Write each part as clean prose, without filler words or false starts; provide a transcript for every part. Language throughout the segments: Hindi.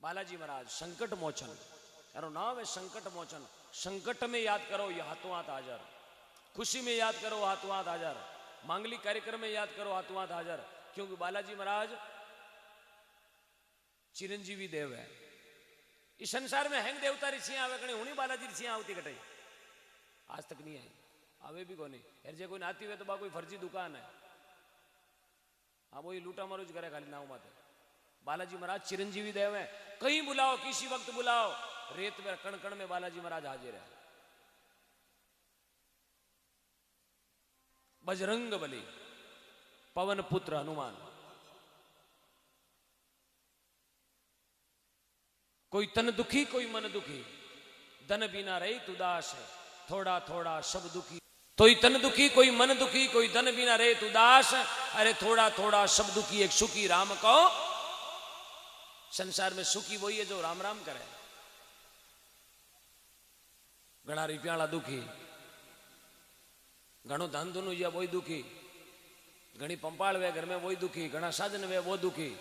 बालाजी महाराज संकट मोचन, यारो नाम है संकट मोचन। संकट में याद करो ये हाथों हाथ हाजर, खुशी में याद करो हाथों हाथ हाजर, मांगलिक कार्यक्रम में याद करो हाथों हाथ हाजर। क्योंकि बालाजी महाराज चिरंजीवी देव है। इस संसार में हैंग देवता ऋषि आवे कणी हुणी बालाजी ऋषि आवती कटाई आज तक नहीं आई, आवे भी कोनी। हर जे कोई आती हुए तो बा कोई फर्जी दुकान है, हाँ वही लूटा मारो करे खाली नाव माते। बालाजी महाराज चिरंजीवी देव है, कहीं बुलाओ किसी वक्त बुलाओ, रेत में कण कण में बालाजी महाराज हाजिर है। बजरंग बली, पवन पुत्र हनुमान। कोई तन दुखी कोई मन दुखी, धन बिना रही उदास है, थोड़ा थोड़ा सब दुखी। कोई तन दुखी कोई मन दुखी, कोई धन बिना रहे उदास, अरे थोड़ा थोड़ा सब दुखी एक सुखी राम को। संसार में सुखी वही है जो राम राम करे। घना रुपया दुखी, घणो धन धुनु या वही दुखी, घनी पंपाल वे घर में वही दुखी, घना साधन वे वो दुखी।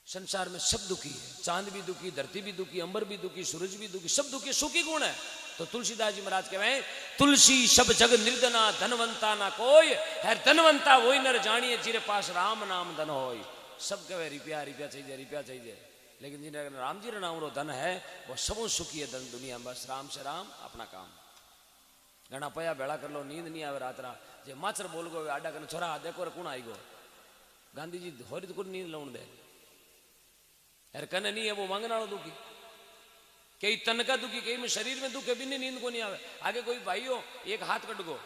संसार में सब दुखी है, चांद भी दुखी, धरती भी दुखी, अंबर भी दुखी, सूरज भी दुखी, सब दुखी। सुखी कौन है? तो तुलसीदास जी महाराज कहते तुलसी सब जग निर्धना, धनवंता ना कोई, है धनवंता वही नर जानिए जिरे पास राम नाम धन होय। सब कहे रुपया रुपया चाहिए रुपया चाहिए, लेकिन जिन्हें राम जी नाम रो धन है वो सबों सुखी है धन दुनिया में। बस राम से राम अपना काम। घना पया भेड़ा कर लो, नींद नहीं आवे रात रा, जे माचर बोल गो आडा कर छोरा देखो रे कौन आई गो। गांधी जी होरी तो नींद लौन दे, यार कन नहीं है वो मांगना वाला दुखी, कई तन का दुखी, कई में शरीर में दुख है, भी नींद को नहीं आवे। आगे कोई भाई हो एक हाथ कट गो,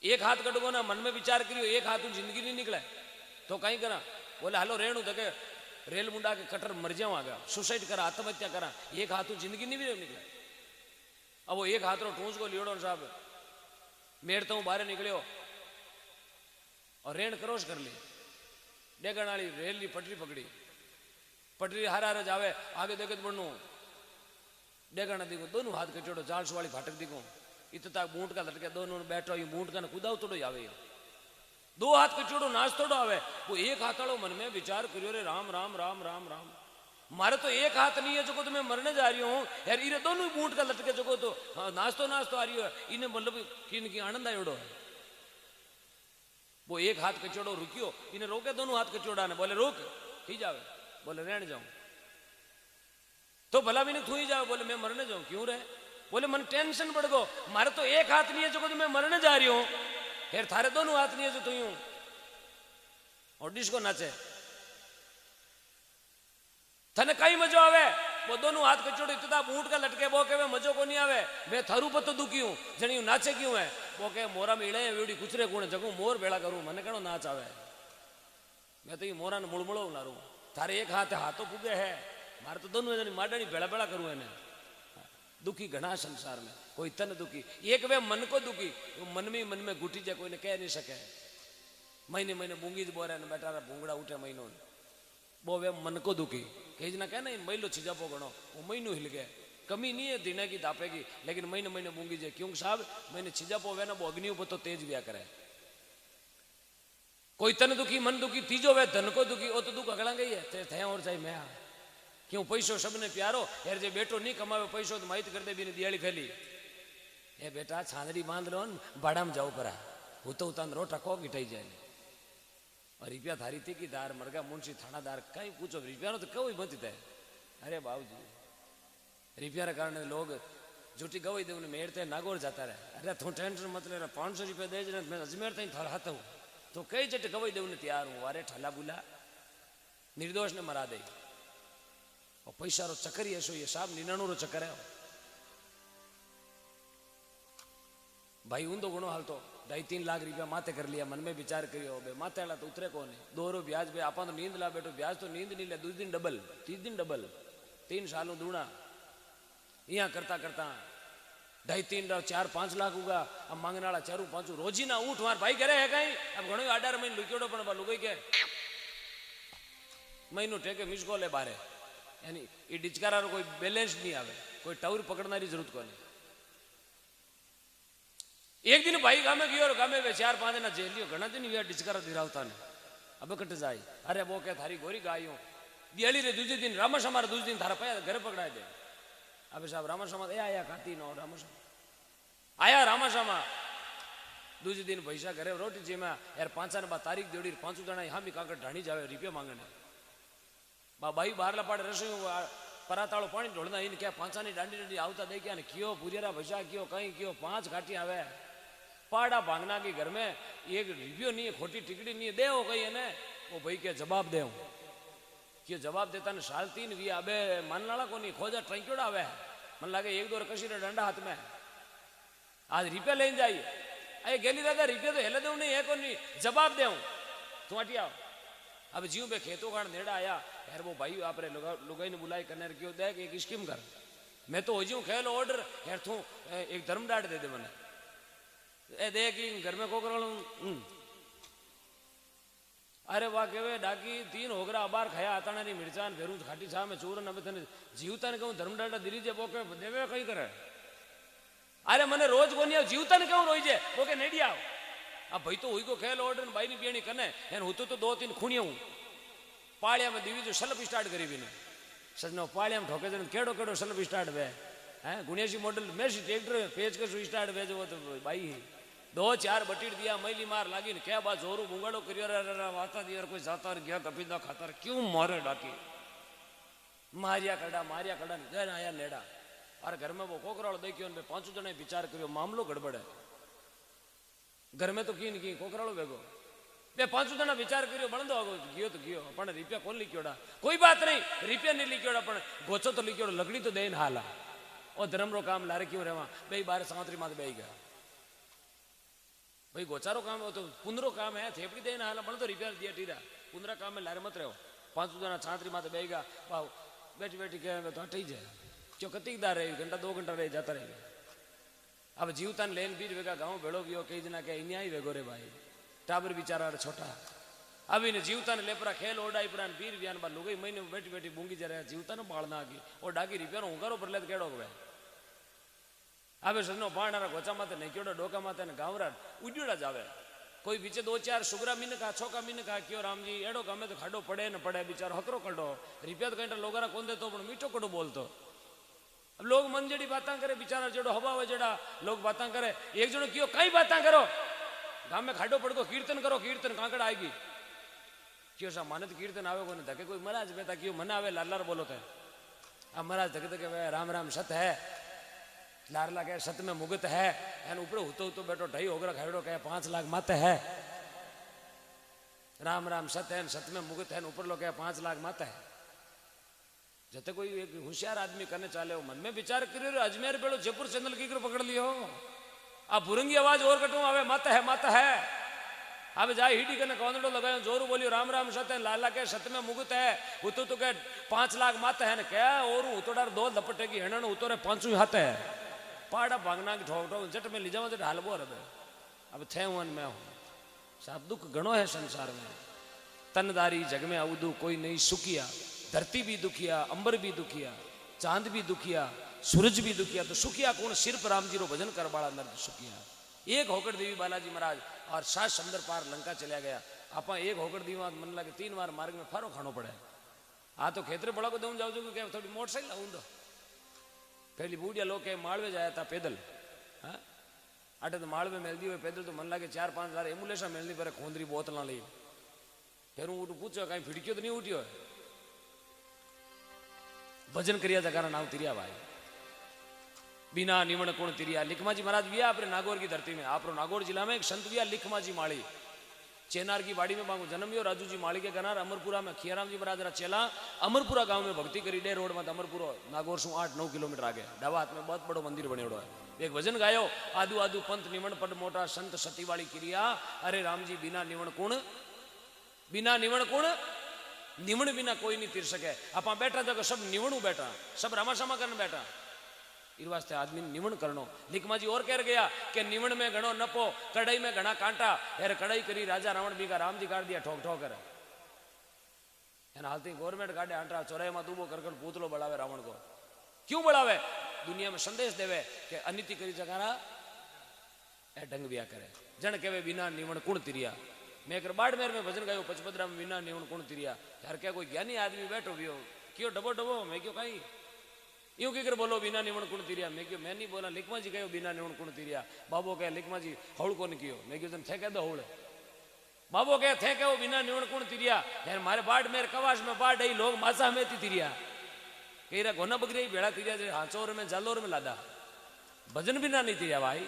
एक हाथ कट गो ना, मन में विचार करियो एक हाथ जिंदगी नहीं निकले तो कहीं करा। बोले हलो रेणु तो रेल मुंडा के कटर मर जाऊं आगे, सुसाइड करा, आत्महत्या करा, एक हाथ जिंदगी नहीं भी निकले। अब वो एक हाथ रो ठूस को लियोड़ो साहब मेड़ तो बाहर निकलियो और रेण क्रॉस कर ली, डेगण वाली रेल की पटरी पकड़ी, पटरी हार हार जावे, आगे देखे तो बढ़ू डेगण दिखो, दोनों हाथ कचोड़ो, 400 वाली फाटक दिखो, इतना बूट का लटके, दोनों बैठो ये बूट का कूदाव थोड़ो आवे, दो हाथ कचोड़ो नाच थोड़ो आवे। वो एक हाथ वालों मन में विचार करियो रे राम राम राम राम राम, मारे तो एक हाथ नहीं है जो तो मैं मरने जा रही हूँ यार, इरे दोनों बूट का लटके जो तो हाँ, नाचतो नाचतो आ रही है, इन्हें मतलब किन की आनंद आयोड़ो है। वो एक हाथ कचोड़ो रुकियो, इन्हें रोके दोनों हाथ कचोड़ा ने, बोले रोक ही जावे, बोले रहने जाऊं तो भला भी नहीं थू ही जाओ, बोले मैं मरने जाऊं। क्यों रहे? बोले मन टेंशन बढ़ गो, मारे तो एक हाथ नहीं है जो तो मैं मरने जा रही हूं, फिर थारे दोनों हाथ नहीं है जो तू यूं और डिस्को नाचे, थने कई मजो आवे। वो दोनों हाथ कचोड़ो इतना बूट का लटके, वो कहे मजो को नहीं आवे, मैं थारू पर तो दुखी हूं, जनी नाचे क्यों है? वो कहे मोरा में इड़े वेड़ी कुचरे गुण जगू मोर बेड़ा करूं, मने कहो नाच आवे, मैं तो ये मोरा ने मुड़मुड़ो लारू, थारे एक हाथ हाथों पुगे है, मारे तो दोनों जनी माडानी बेड़ा बेड़ा करूं है। दुखी घना संसार में, कोई तन दुखी, एक वे मन को दुखी, वो मन में घुटी जाए, कोई ने कह नहीं सके। महीने महीने बूंगी बोरे ने बैठा रहा, भूंगड़ा उठे महीनों, वो वे मन को दुखी। कहीं ना कहना महिलो छिजापो गणो, वो महीनों हिल गया, कमी नहीं है दीने की दापेगी, लेकिन महीने महीने बूंगी जाए। क्यों साहब मैंने छिजापो वे ना वो अग्नि ऊपर तो तेज व्या करे। कोई तन दुखी मन दुखी, तीजो वे धन को दुखी, वो तो दुख अगड़ा गई है थे और चाहे मैं क्यों पैसो सबने प्यारो, यार जे बेटो नहीं कमावे पैसो तो माहित कर दे भी दियाली फैली, ए बेटा छांदड़ी बांध लो बाड़ा में जाओ परा, उतो उतान रोटा को गिटाई जाए। और रुपया थारी थी कि दार मरगा मुंशी थानादार कहीं पूछो रुपया तो कभी मत थे। अरे बाबू जी रुपया के कारण लोग झूठी गवाही दे मेड़ते नागौर जाता रहे। अरे तू टेंशन मत ले, 500 रुपया दे मैं अजमेर तक हाथ हूँ तो कई जट गवाही देने तैयार हूँ। अरे ठला बुला निर्दोष ने मरा दे, और पैसा रो चक्कर ही ऐसो, ये साहब 99 रो चक्कर है भाई। ऊंधो गुणो हाल तो 2.5-3 लाख रुपया माथे कर लिया, मन में विचार करियो बे माथे वाला तो उतरे को नहीं, 2 रो ब्याज बे आपा तो नींद ला बैठो, ब्याज तो नींद नहीं ले, 2 दिन डबल 3 दिन डबल 3 सालों दूना, यहाँ करता करता 2.5-3 4-5 लाख होगा। अब मांगने वाला 4-5 रोजी ना ऊठ मार भाई करे है कहीं। अब घणो 18 महीने लुक्योड़ो पण लुगाई के महीनो टेके मिस कॉल है बारे, यानी ये डिचकारा कोई बैलेंस नहीं आवे, कोई टावर पकड़ना की जरूरत को नहीं। एक दिन भाई गामे गयो, गामे 4-5 दिन जेलियो, घना दिन डिचकारा दिरावता ने अब कट जाए। अरे वो क्या थारी गोरी गायों दियाली रे दूसरे दिन रामाशा मारे दूसरे दिन थारा पैया घर पकड़ा दे। अब साहब रामाशा ए आया खाती नो रामाशा आया रामाशा मा दूसरे दिन पैसा घरे रोटी जी में यार 5 ने बाद तारीख जोड़ी 5 जना यहाँ भी काकर ढाणी जावे रुपया मांगने बाई बाहर लापाड़े रसोई पराताड़ो पानी ढोलना इन क्या 5 ની डांडी डांडी आवता दे क्या कियो पुरियरा पैसा कियो कहीं कियो 5 घाटी आवे पाड़ा भांगना की घर में एक रुपयो नहीं है खोटी टिकड़ी नहीं है दे हो गई है वो भाई के जवाब दे क्यों जवाब देता ने साल 3 भी आबे माननाला को नहीं खोजा ट्रंक्योड़ा आवे मन लागे एक दो कशी डंडा हाथ में आज रुपया लेने जाइए अरे गेली दादा रुपया तो हेले दू नहीं है को नहीं जवाब दे तू हटी आओ। अब जीव बे खेतों का नेड़ा आया यार वो भाई आप लुगाई ने बुलाई करने क्यों दे एक स्कीम कर मैं तो हो जू खेल ऑर्डर यार तू एक धर्म डाट दे दे मैंने ए दे कि घर में को कर अरे वाह केवे डाकी 3 होगरा अबार खाया आताना नी मिर्चान भेरू खाटी छा में चूरन अब तने जीवता ने कहूं धर्म डाटा दिरी जे बोके देवे कई करे अरे मने रोज कोनी जीवता ने कहूं रोई जे बोके नेडी आओ अब भाई तो हुई को खेल ऑर्डर भाई नी पियणी कने एन हुतो तो 2-3 खुणिया हूं पाळिया में दीवी जो सलप स्टार्ट करी बिने सजनो पाळिया में ठोके जन केड़ो केड़ो सलप स्टार्ट वे हैं 79 मॉडल मेसी ट्रैक्टर पेज के स्टार्ट वे जो तो भाई 2-4 बटीड़ दिया मैली मार लागी क्या बात जोरू बुंगाड़ो करियो रे वाता दिया कोई जाता गया कपिदा खातर क्यों मारे डाकी मारिया कड़ा जन आया नेड़ा अरे घर में वो कोकराल देखियो ने 5 जने विचार करियो मामलो गड़बड़ है घर में तो की नहीं कोकरालो बेगो बे 5 जना विचार करियो बंदो गयो तो गयो पण रुपया कोन लिखियोड़ा कोई बात नहीं रुपया नहीं लिखियोड़ा पण गोचो तो लिखियोड़ा लकड़ी तो देन हाला ओ धर्म रो काम लारे क्यों रेवा बे बार सावत्री माते बेई गया भाई गोचारो काम तो पुनरो काम है थेपड़ी देना हाला बन तो रुपया दिया टीरा पुनरा काम में लारे मत रहो 5 जना छात्री माते बेगा पाओ बैठी बैठी के तो हटी जाए क्यों कतीकदार रहे घंटा 2 घंटा रहे जाता रहे अब जीवता ने लेन बीज वेगा गाँव भेड़ो गयो कई जना के इन्या ही वेगो रे भाई टाबर बिचारा छोटा अब इन जीवता ने लेपरा खेल ओडाई पड़ा बीर बियान बा लुगई महीने बैठी बैठी बूंगी जा रहा जीवता ने बाड़ना आगी और डाकी रुपया हुंगारो पर ले केड़ो गए अब सजनो पाणा गोचा माते नहीं क्यों डोका माते ने गावरा उड्योड़ा जावे कोई बीचे 2-4 सुगरा मिनका छोका मिनका क्यों राम जी एडो गमे तो खाडो पड़े न पड़े बिचारो हकरो कड़ो रुपया तो कहीं लोगरा कोन दे तो पण मीठो कड़ो बोलतो अब लोग मन जड़ी बातां करे बिचारा जेड़ो हवा वे जेड़ा लोग बातां करे एक जणो क्यों कई बातां करो गाम में खाडो पड़को कीर्तन करो कीर्तन कांकड़ आएगी क्यों सा मानत कीर्तन आवे कोने धके कोई महाराज बेटा क्यों मना आवे लालार बोलो थे अब महाराज धके धके राम राम सत है लारला के सत में मुगत है एन ऊपर हुतो हुतो बैठो ढाई होगरा खाड़ो कहे 5 लाख मत है राम राम सत है सत में मुगत है ऊपर लो कहे 5 लाख मत है जते कोई एक होशियार आदमी करने चाले हो मन में विचार करियो अजमेर बेड़ो जयपुर चैनल की पकड़ लियो आप भुरंगी आवाज और कटू आवे मत है अब जाए हिडी कने कौंदड़ो लगायो जोरू बोलियो राम राम सत है लाला के सत में मुगत है हुतो तो कहे 5 लाख मत है ने क्या और उतोडार 2 लपटे की हेणन उतोरे 5 हाथ है पाड़ा भांगना की ठोक ठोक जट में ली जाओ तो ढालबो रहे अब थे वन में हूं साहब दुख घणो है संसार में तनदारी जग में अवधु कोई नहीं सुखिया धरती भी दुखिया अंबर भी दुखिया चांद भी दुखिया सूरज भी दुखिया तो सुखिया कौन सिर्फ राम जी रो भजन कर बाला नर सुखिया एक होकर देवी बालाजी महाराज और 7 समुद्र पार लंका चला गया आपा एक होकर दीवा मन लगे 3 बार मार्ग में फारो खानो पड़े आ तो खेतरे बड़ा को दूं जाओ जो क्या थोड़ी मोटरसाइकिल लाऊं दो पहली बूढ़िया लोग के मालवे जाया था पैदल हाँ अटे तो मालवे मिलती हुए पैदल तो मन लगे 4-5 हजार एम्बुलेंस मिलती पर खोंदरी बोतल ली फिर हूँ पूछो कहीं फिड़कियो तो नहीं उठियो भजन करिया जगह नाव तिरिया भाई बिना निवण कोण तिरिया लिखमाजी महाराज विया अपने नागौर की धरती में आप नागौर जिला में एक संत विया लिखमाजी माड़ी चेनार की बाड़ी में बांगो जन्मियो राजू जी माड़ी के गनार अमरपुरा में खियाराम जी महाराज चेला अमरपुरा गांव में भक्ति करी डे रोड में अमरपुरा नागौर से 8-9 किलोमीटर आगे डावा हाथ में बहुत बड़ो मंदिर बनेड़ो है एक भजन गायो आदू आदू पंत निवण पद मोटा संत सती वाली क्रिया अरे राम जी बिना निवण कुण निवण बिना कोई नहीं तीर सके आप बैठा था सब निवणू बैठा सब रामाशामा करने बैठा इस वास्ते आदमी निवण करनो लिखमा जी और कह गया कि निवण में घणो नपो कढ़ाई में घना कांटा यार कढ़ाई करी राजा रावण भी का राम जी काट दिया ठोक ठोक कर हालती गवर्नमेंट काटे आंटा चौराहे में दूबो कर पूतलो बढ़ावे रावण को क्यों बढ़ावे दुनिया में संदेश देवे कि अनिति करी जगाना ए ढंग बिया करे जन कहे बिना निवण कुण तिरिया मैं एक बाड़मेर में भजन गायो पचपदरा में विना निवण कुण तिरिया यार क्या कोई ज्ञानी आदमी बैठो भी हो क्यों डबो डबो मैं क्यों कहीं यूं की कर बोलो बिना निवण कुण तिरिया मैं क्यों मैं नहीं बोला लिखमा जी कहो बिना निवण कुण तिरिया बाबो कहे लिखमा जी हौड़ को कियो मैं क्यों तुम थे कह दो हौड़ बाबो कहे थे कहो बिना निवण कुण तिरिया यार मारे बाड़मेर कवाश में बाढ़ आई लोग मासा में तिरिया कही रहा घोना बगरी भेड़ा तिरिया हाचौर में जालोर में लादा भजन बिना नहीं तिरिया भाई